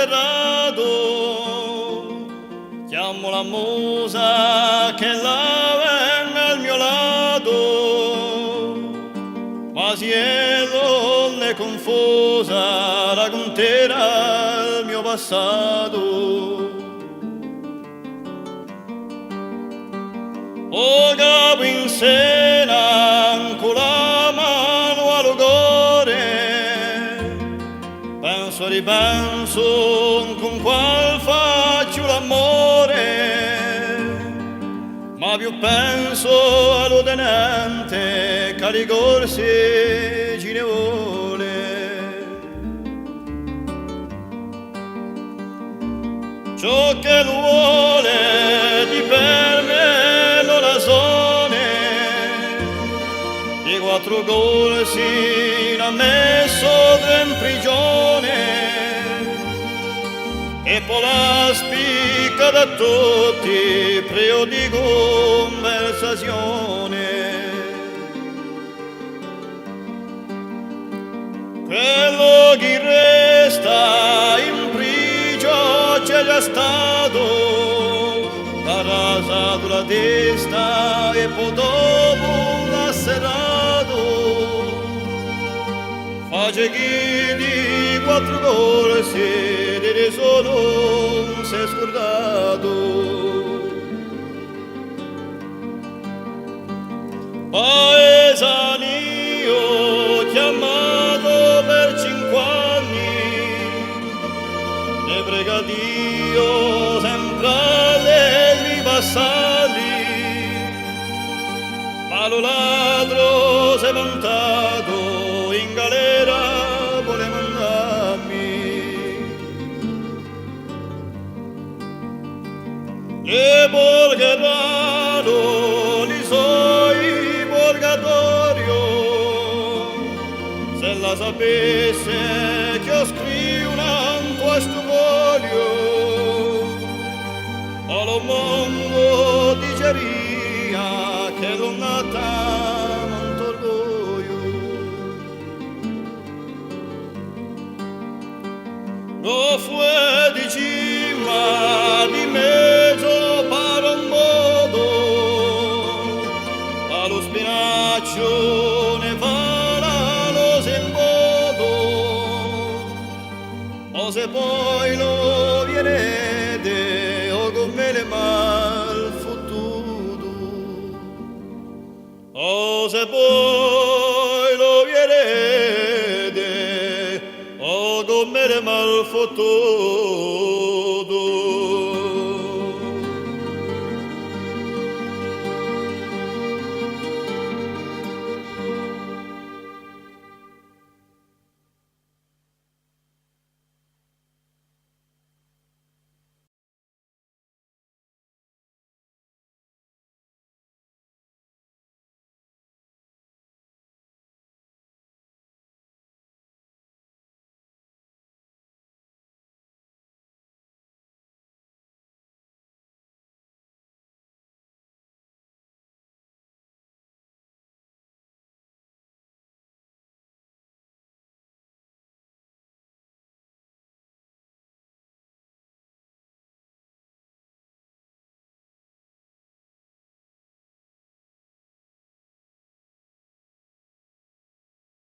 serrato, chiamo la musa che la venga al mio lato, ma si è donna confusa, racconterà il mio passato. O capo in sena, con la mano al cuore, penso ripenso con qual faccio l'amore, ma più penso allo tenente che di corsi ci ne vuole. Ciò che lui vuole di per me non la sone, i quattro corsi l'ha messo in prigione e poi la spicca da tutti preo di conversazione. Quello che resta in prigione c'è già stato, la rasa sulla testa e poi dopo l'ha serrato. Face chi di quattro corsi di solo si è scordato. Paesanio chiamato per 5 anni, ne prega Dio sempre allegri passali, ma lo ladro si è montato in galera, vuole mandarmi. E Bolgherano li soi purgatorio, se la sapesse che io scrivo un questo voglio, o lo mondo diceria che l'ho nata molto orgoglio. Lo fue di cima di mezzo para un modo, allo spinaccio ne farà lo sembodo, o se poi lo viene o come le mal fottuto, o se poi lo viene o come le mal fottuto.